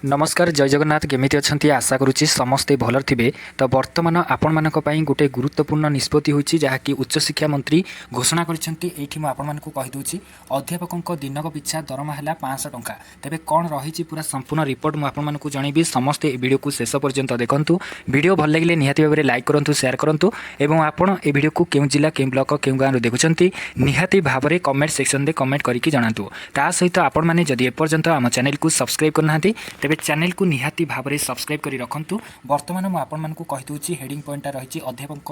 नमस्कार जय जगन्नाथ केमिति अछंती आशा करुच्ची समस्ते भलर थिबे। तो वर्तमान आपण मानक पई गोटे गुरुत्वपूर्ण निष्पत्ति होईची जहाँकि उच्च शिक्षा मंत्री घोषणा करिसेंती। एठी म आपण मानकु कहि दोची अध्यापकक दिनक पिछा दरमा हैला 500 टंका। तेबे कोन रहिची पूरा संपूर्ण रिपोर्ट म आपण मानकु जणैबी। समस्ते ए वीडियो को शेष पर्यंत देखंतु। वीडियो भल लागिले निहाती भाबरे लाइक करंतु, शेयर करंतु एवं आपण ए वीडियो को केउ जिल्ला केउ ब्लॉक केउ गाँव देखुछंती निहाती भाबरे कमेंट सेक्शन दे कमेंट करिकि जणातु। ता सहित आपण माने जदि ए पर्यंत हम चैनल को सब्सक्राइब करनाहांती तेबे चैनल को निहाती भाबरे सब्सक्राइब करी रखंतु। वर्तमान म आपण मानकु कहि दोची हेडिंग पॉइंट रहिची अध्यापक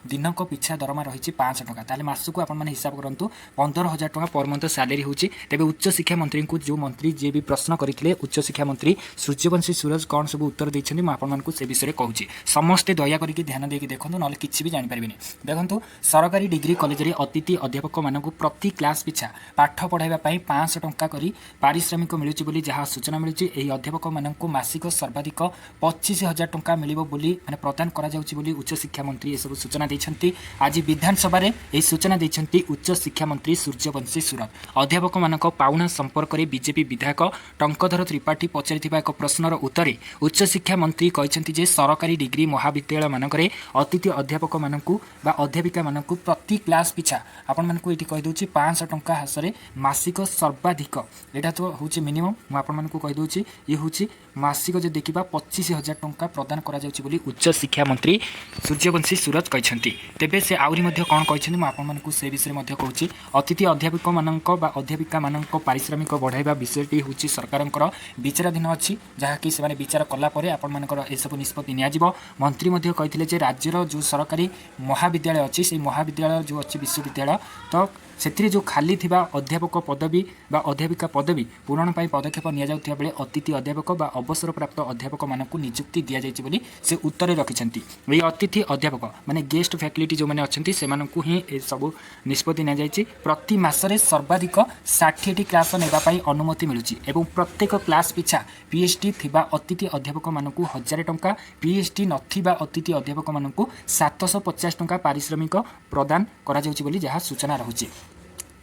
दिनक पिछा दरमा रहिची 500 टंका। ताले मासकु आपण माने हिसाब करंतु 15000 टंका पर मंथ सैलरी होची। तेबे उच्च शिक्षा मंत्री को जो मंत्री जे भी प्रश्न करिथिले उच्च शिक्षा मंत्री सूर्यवंशी सूरज कोन सब उत्तर दैछन्ती म आपण मानकु से विषय कहूची। समस्ते दया करिकि ध्यान देकी देखंतु नले किछि भी जानि परिबिनी। देखंतु सरकारी डिग्री कॉलेज रे अतिथि अध्यापक मानकु प्रति क्लास पिछा पाठ पढाइबा पई 500 टंका करी पारिश्रमिक मिलुची बोली जहा सूचना मिलुची। एही अध्यापक मानकु मासिक सर्वाधिक 25,000 टंका मिलिबो बोली माने प्रदान करा जाउची बोली उच्च शिक्षा मंत्री ए सब सूचना दैछन्ती। आज विधानसभा रे ए सूचना दैछन्ती उच्च शिक्षा मंत्री सूर्यवंशी सूरज। अध्यापक मानक पाउना संपर्क रे बीजेपी विधायक टंकधर त्रिपाठी पचारिथिबा एक प्रश्नर उत्तरे उच्च शिक्षा मंत्री कहिसन्ती जे सरकारी डिग्री महाविद्यालय मानकरे अतिथि अध्यापक मानकु बा अध्यापिका मानकु प्रति क्लास पिछा आपण मानकु एठी कहि दोची 500 टंका हासरे मासिक सर्वाधिक एटा तो होची मिनिमम। म आपण मानकु कहि दोची ये होची मासिक जे देखिबा 25,000 टंका प्रदान करा जाउची बोली उच्च शिक्षा मंत्री सूर्यवंशी सूरज कहिसन्ती। तेबे से आउरी मध्ये कोन कहिसन्ती म आपण मानकु से विषय मध्ये कहूची। अतिथि अध्यापक मानक बा अध्यापिका मानक पारिश्रमिक बढ़ाइबा विषयटी होची सरकारनकर विचाराधीन अछि जहा कि से माने विचार कला परे आपण मानकर ए सब निष्पत्ति निया जिवो। मंत्री मध्ये कहिथिले जे राज्यर जो सरकारी महाविद्यालय अछि से महाविद्यालय जो अछि विश्वविद्यालय तो से जो खाली थिबा अध्यापक पदवी बा अध्यापिका पदवी पूरण पाई पदक्षेप निया जाउथिबा बेले अतिथि अध्यापक बा अवसर प्राप्त अध्यापक मानकु नियुक्ति दिया जाइछि बोली से उत्तर रखिसंती। ए अतिथि अध्यापक माने गेस्ट फैकल्टी जो माने अछंती से मानकु ही ए सब निष्पत्ति निया जाइछि। प्रति मासरे सर्वाधिक 60 क्लास नेबा पाई अनुमति मिलुछि एवं प्रत्येक क्लास पिछा पीएचडी थिबा अतिथि अध्यापक मानकु 1000 टंका, पीएचडी नथिबा अतिथि अध्यापक मानकु 750 टंका पारिश्रमिक प्रदान करा जाउछि बोली जहा सूचना रहुछि।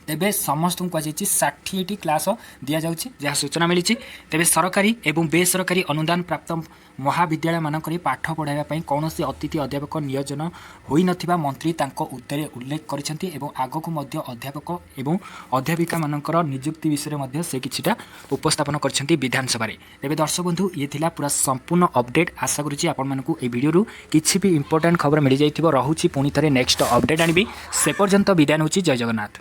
तेबे समस्त को कही 60 क्लास दि जाउछि जहाँ सूचना मिली। तेबे सरकारी एवं बेसरकारी अनुदान प्राप्त महाविद्यालय मानक पाठ पढ़ाइबा पई कौनसी अतिथि अध्यापक नियोजन होई नथिबा मंत्री तांको उत्तरे उल्लेख करिसेंती एवं आगको मध्य अध्यापक एवं अध्यापिका मानकर नियुक्ति विषय मध्य से किछिटा उपस्थापन करिसेंती विधानसभा रे। तेबे दर्शक बंधु ये थिला पूरा संपूर्ण अपडेट। आशा करूची आपण मानकु ए वीडियो रु किछि भी इंपोर्टेंट खबर मिल जाइथिबो। रहुची पुनी थरे नेक्स्ट अपडेट आनिबी। से पर्यंत विदाय होची। जय जगन्नाथ।